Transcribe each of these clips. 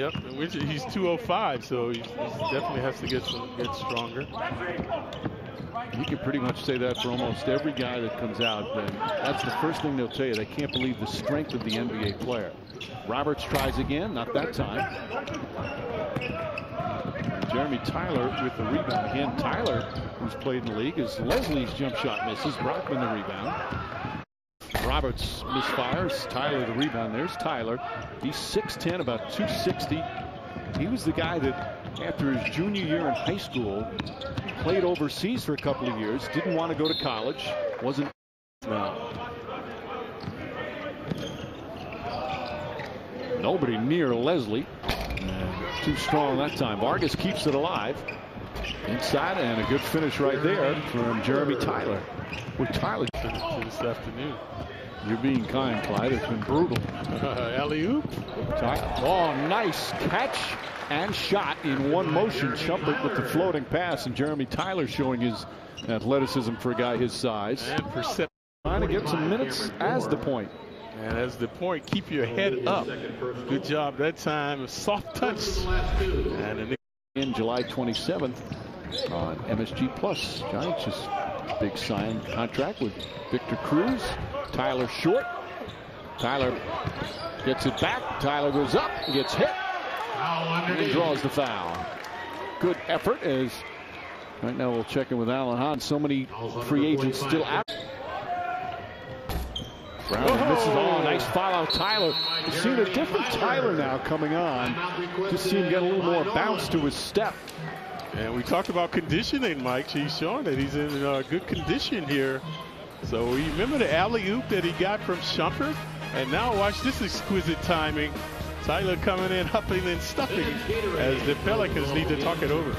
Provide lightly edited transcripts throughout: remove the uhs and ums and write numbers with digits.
Yep, which he's 205, so he definitely has to get stronger. You can pretty much say that for almost every guy that comes out. And that's the first thing they'll tell you. They can't believe the strength of the NBA player. Roberts tries again, not that time. Jeremy Tyler with the rebound. Again, Tyler, who's played in the league, as Leslie's jump shot misses. Brockman the rebound. Roberts misfires. Tyler the rebound. There's Tyler. He's 6'10", about 260. He was the guy that, after his junior year in high school, played overseas for a couple of years. Didn't want to go to college. Wasn't. Nobody near Leslie. Too strong that time. Vargas keeps it alive. Inside, and a good finish right there from Jeremy Tyler. With Tyler this afternoon. You're being kind, Clyde. It's been brutal. Alley-oop. Oh, nice catch and shot in one motion. Shumpert with the floating pass, and Jeremy Tyler showing his athleticism for a guy his size. And perception. Trying to get some minutes as the point. And as the point, keep your head up. Good job that time. A soft touch. And in July 27th on MSG Plus. Giants just big sign contract with Victor Cruz. Tyler short. Tyler gets it back. Tyler goes up, gets hit, and draws the foul. Good effort. As right now we'll check in with Alan Hahn. So many free agents still out. Brown misses. Oh, nice follow, Tyler. You've seen a different Tyler now coming on. Just see him get a little more bounce to his step. And we talked about conditioning, Mike. He's showing that he's in good condition here. So we remember the alley-oop that he got from Shumpert. And now watch this exquisite timing. Tyler coming in, huffing and stuffing as the Pelicans need to talk it over.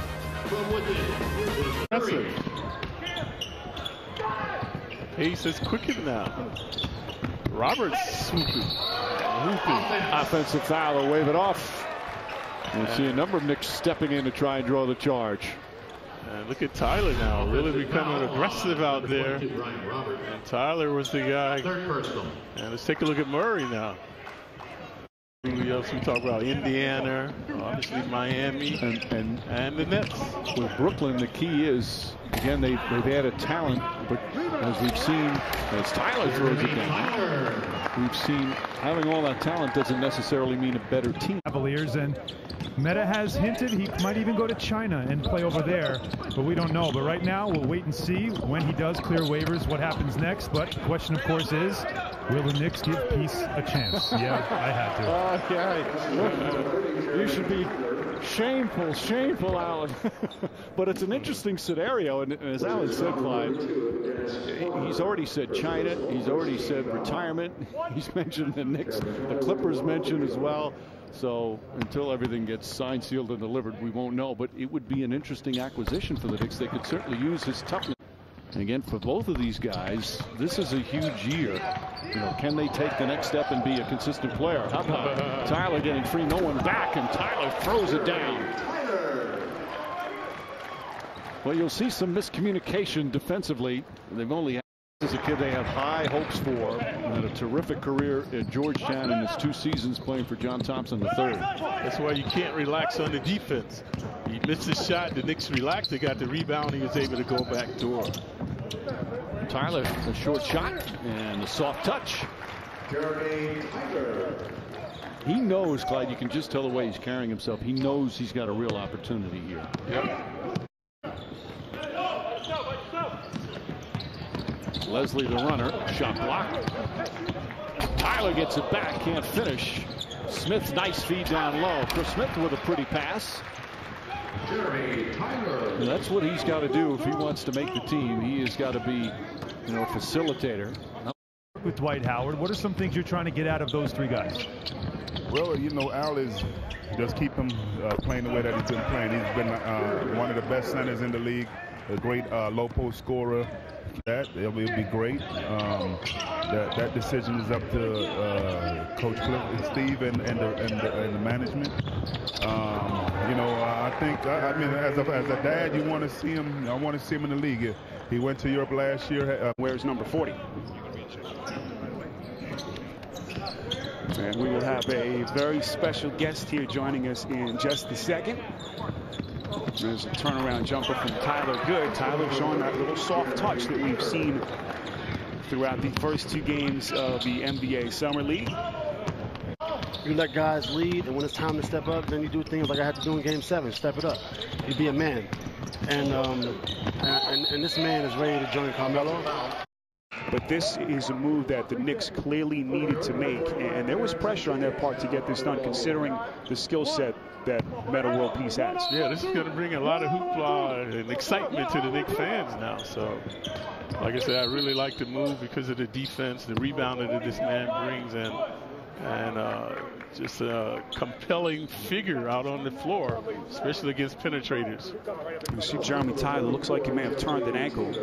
That's it. Pace is quickened now. Roberts swooping. Offensive foul, they'll wave it off. We'll see a number of Knicks stepping in to try and draw the charge. And look at Tyler now, really becoming aggressive out there. And Tyler was the guy. And let's take a look at Murray now. Who else we talk about? Indiana, obviously Miami, and the Nets. With Brooklyn, the key is, again, they've added talent, but as we've seen, as Tyler throws it down, we've seen having all that talent doesn't necessarily mean a better team. Cavaliers, and Meta has hinted he might even go to China and play over there, but we don't know. But right now, we'll wait and see when he does clear waivers what happens next. But the question, of course, is, will the Knicks give Peace a chance? Yeah, I had to. Yeah, you should be shameful, Alan. But it's an interesting scenario, and as Alan said, Clyde, he's already said China, he's already said retirement, he's mentioned the Knicks, the Clippers mentioned as well. So until everything gets signed, sealed, and delivered, we won't know. But it would be an interesting acquisition for the Knicks. They could certainly use his toughness. And again, for both of these guys, this is a huge year. Can they take the next step and be a consistent player? How about Tyler getting free, no one back, and Tyler throws it down. Well, you'll see some miscommunication defensively. They've only had, as a kid, they have high hopes for. Had a terrific career at Georgetown in his 2 seasons playing for John Thompson III. That's why you can't relax on the defense. He missed his shot, the Knicks relaxed, they got the rebound, he was able to go back door. Tyler, the short shot and the soft touch. He knows, Clyde, you can just tell the way he's carrying himself. He knows he's got a real opportunity here. Yep. Leslie the runner, shot blocked. Tyler gets it back, can't finish. Smith, nice feed down low. Chris Smith with a pretty pass. And that's what he's got to do if he wants to make the team. He has got to be, a facilitator. With Dwight Howard, what are some things you're trying to get out of those 3 guys? Well, Al is just keep him playing the way that he's been playing. He's been one of the best centers in the league, a great low post scorer. It'll be great. That decision is up to Coach Cliff and Steve and the management. I think, as a dad, you want to see him. I want to see him in the league. He went to Europe last year. Where's number 40? And we will have a very special guest here joining us in just a second. There's a turnaround jumper from Tyler Good. Tyler showing that little soft touch that we've seen throughout the first 2 games of the NBA Summer League. You let guys lead, and when it's time to step up, then you do things like I had to do in Game 7. Step it up. You be a man. And this man is ready to join Carmelo. But this is a move that the Knicks clearly needed to make, and there was pressure on their part to get this done, considering the skill set that Metta World Peace has. Yeah, this is going to bring a lot of hoopla and excitement to the Knicks fans now. So, like I said, I really like the move because of the defense, the rebounding that this man brings, and just a compelling figure out on the floor, especially against penetrators. You see Jeremy Tyler, looks like he may have turned an ankle.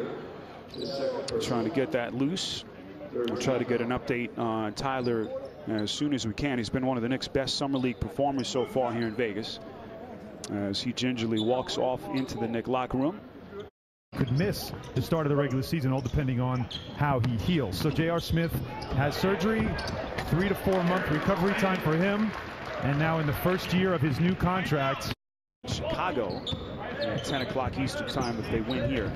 Trying to get that loose. We'll try to get an update on Tyler as soon as we can. He's been one of the Knicks' best Summer League performers so far here in Vegas, as he gingerly walks off into the Knicks locker room. Could miss the start of the regular season, all depending on how he heals. So J.R. Smith has surgery, 3 to 4 month recovery time for him, and now in the first year of his new contract. Chicago at 10 o'clock Eastern time if they win here.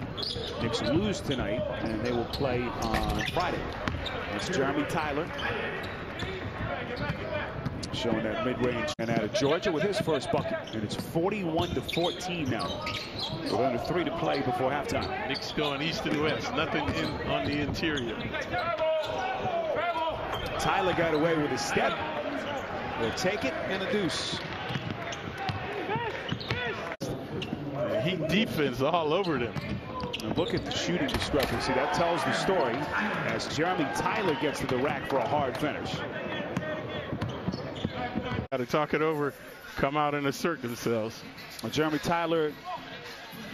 Knicks lose tonight, and they will play on Friday. It's Jeremy Tyler showing that mid-range, and out of Georgia with his first bucket, and it's 41-14 now with under 3 to play before halftime. Knicks going east and west, nothing on the interior. Tyler got away with a step. They'll take it and a deuce. Heat defense all over them. And look at the shooting discrepancy. That tells the story as Jeremy Tyler gets to the rack for a hard finish. Got to talk it over, come out and assert themselves. Well, Jeremy Tyler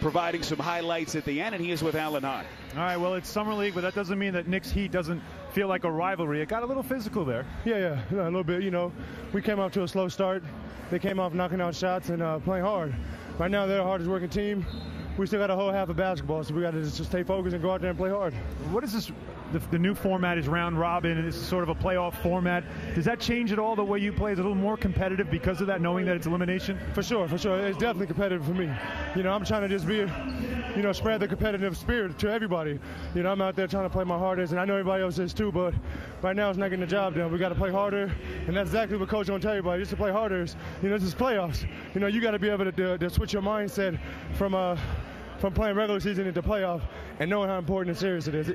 providing some highlights at the end, and he is with Alan Hahn. All right, well, it's Summer League, but that doesn't mean that Knicks Heat doesn't feel like a rivalry. It got a little physical there. Yeah, a little bit. You know, we came off to a slow start. They came off knocking out shots and playing hard. Right now, they're the hardest working team. We still got a whole half of basketball, so we got to just stay focused and go out there and play hard. What is this? The new format is round robin, and it's sort of a playoff format. Does that change at all the way you play? Is it a little more competitive because of that, knowing that it's elimination? For sure. It's definitely competitive for me. You know, I'm trying to just be, spread the competitive spirit to everybody. You know, I'm out there trying to play my hardest, and I know everybody else is too, but right now it's not getting the job done. We got to play harder, and that's exactly what Coach going to tell everybody. Just to play harder is, this is playoffs. You got to be able to switch your mindset from playing regular season into playoff and knowing how important and serious it is.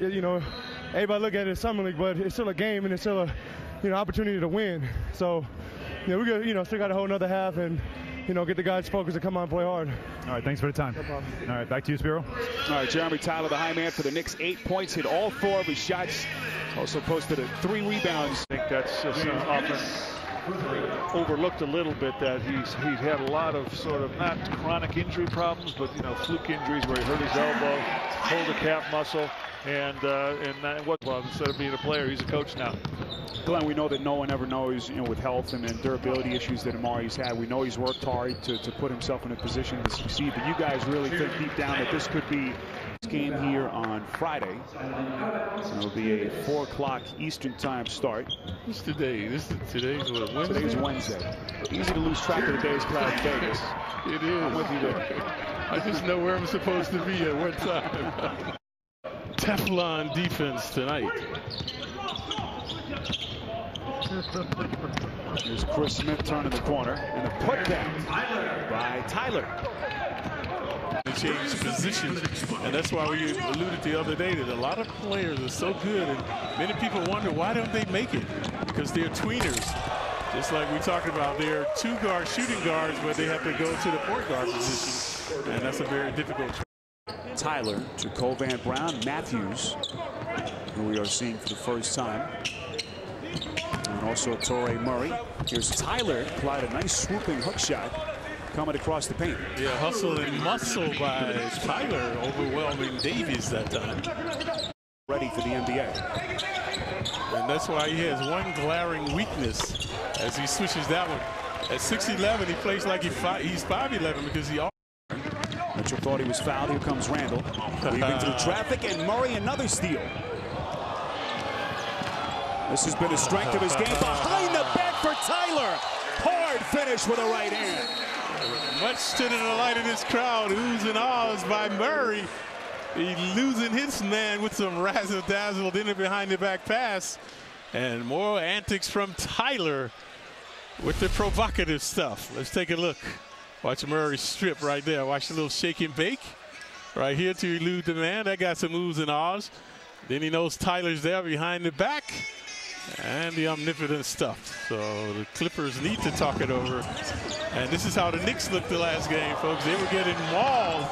Everybody look at it as Summer League, but it's still a game and it's still a opportunity to win. So, we got still got a whole another half and get the guys focused and come on and play hard. All right, thanks for the time. No problem. All right, back to you, Spiro. All right, Jeremy Tyler, the high man for the Knicks, 8 points, hit all 4 of his shots. Also posted 3 rebounds. I think that's just often overlooked a little bit, that he's had a lot of sort of not chronic injury problems, but fluke injuries where he hurt his elbow, pulled a calf muscle, and instead of being a player, he's a coach now. Glenn, we know that no one ever knows, with health and durability issues that Amari's had. We know he's worked hard to put himself in a position to succeed, but you guys really think deep down that this could be this game here on Friday. It'll be a 4 o'clock Eastern time start. What's today? Today's what, Wednesday? Today's Wednesday. Easy to lose track of the days, Cloud Vegas. It is. I'm with you there. I just know where I'm supposed to be at what time. Teflon defense tonight. Here's Chris Smith turning the corner, and a putback by Tyler. They changed positions, and that's why we alluded the other day that a lot of players are so good, and many people wonder why don't they make it? Because they're tweeners. Just like we talked about, they're shooting guards, but they have to go to the point guard position, and that's a very difficult choice. Tyler to Covan Brown, Matthews, who we are seeing for the first time. And also Torrey Murray. Here's Tyler, applied a nice swooping hook shot coming across the paint. Yeah, hustle and muscle by Tyler, overwhelming Davies that time. Ready for the NBA. And that's why he has one glaring weakness as he switches that one. At 6'11", he plays like he's 5'11" because he. Mitchell thought he was fouled. Here comes Randall. Weaving through traffic, and Murray another steal. This has been the strength of his game. Behind the back for Tyler. Hard finish with a right hand. Much to the delight of this crowd, oohs and ahs by Murray. He losing his man with some razzle-dazzle, then a behind-the-back pass. And more antics from Tyler with the provocative stuff. Let's take a look. Watch Murray strip right there. Watch the little shake and bake right here to elude the man. That got some oohs and ahs. Then he knows Tyler's there behind the back. And the omnipotent stuff. So the Clippers need to talk it over. And this is how the Knicks looked the last game, folks. They were getting mauled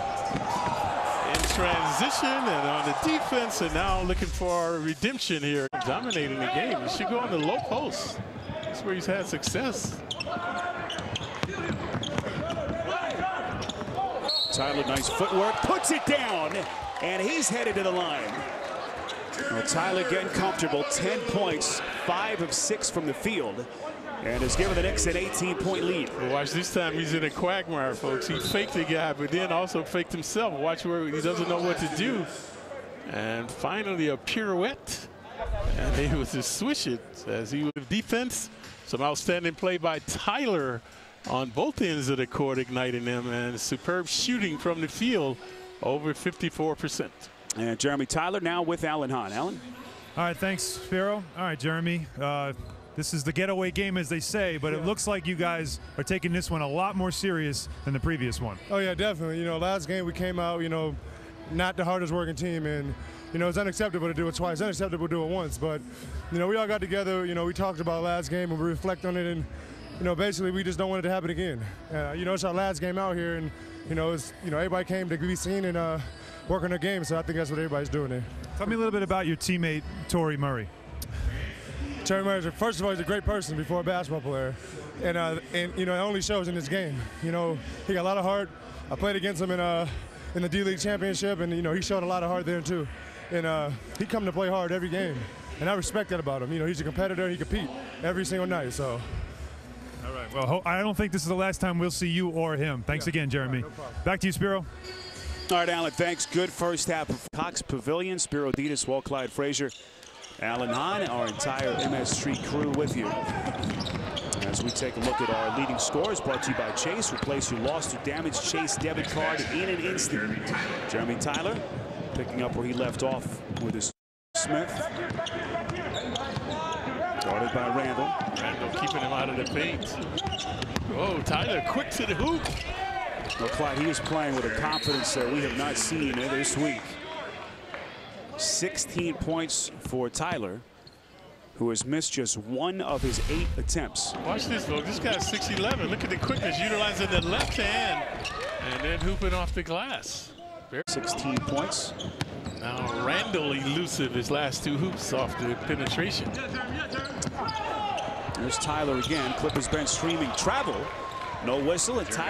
in transition and on the defense, and now looking for redemption here. Dominating the game. He should go on the low post. That's where he's had success. Tyler, nice footwork, puts it down, and he's headed to the line. Well, Tyler getting comfortable, 10 points, 5 of 6 from the field, and has given the Knicks an 18-point lead. Well, watch this time, he's in a quagmire, folks. He faked the guy, but then also faked himself. Watch where he doesn't know what to do. And finally a pirouette, and he was to swish it as he was defense. Some outstanding play by Tyler on both ends of the court, igniting them, and superb shooting from the field, over 54%. And Jeremy Tyler now with Alan Hahn. Alan? All right, thanks, Spiro. All right, Jeremy. This is the getaway game, as they say, but it looks like you guys are taking this one a lot more serious than the previous one. Oh, yeah, definitely. You know, last game we came out, you know, not the hardest working team, and, you know, it's unacceptable to do it twice. It's unacceptable to do it once, but, you know, we all got together, you know, we talked about last game and we reflect on it, and, you know, basically we just don't want it to happen again. You know, it's our last game out here, and, you know, everybody came to be seen and work on their game, so I think that's what everybody's doing there. Tell me a little bit about your teammate, Torrey Murray. Torrey Murray, first of all, he's a great person before a basketball player, and you know, it only shows in this game. You know, he got a lot of heart. I played against him in the D-League championship, and, you know, he showed a lot of heart there too. And he come to play hard every game, and I respect that about him. You know, he's a competitor. He compete every single night. So. All right. Well, I don't think this is the last time we'll see you or him. Thanks again, Jeremy. No problem. Back to you, Spiro. All right, Alan, thanks. Good first half of Cox Pavilion. Spiro Ditas, Walt Clyde Frazier, Alan Hahn, our entire MS Street crew with you. As we take a look at our leading scores, brought to you by Chase. Replace your lost or damaged Chase debit card in an instant. Jeremy Tyler picking up where he left off with his Smith. Guarded by Randall. Randall keeping him out of the paint. Oh, Tyler quick to the hoop. Well, Clyde, he is playing with a confidence that we have not seen this week. 16 points for Tyler, who has missed just 1 of his 8 attempts. Watch this, folks. This guy's 6'11". Look at the quickness, utilizing the left hand and then hooping off the glass. 16 points. Now Randall elusive his last 2 hoops off the penetration. There's Tyler again. Clippers bench streaming travel. No whistle, and Tyler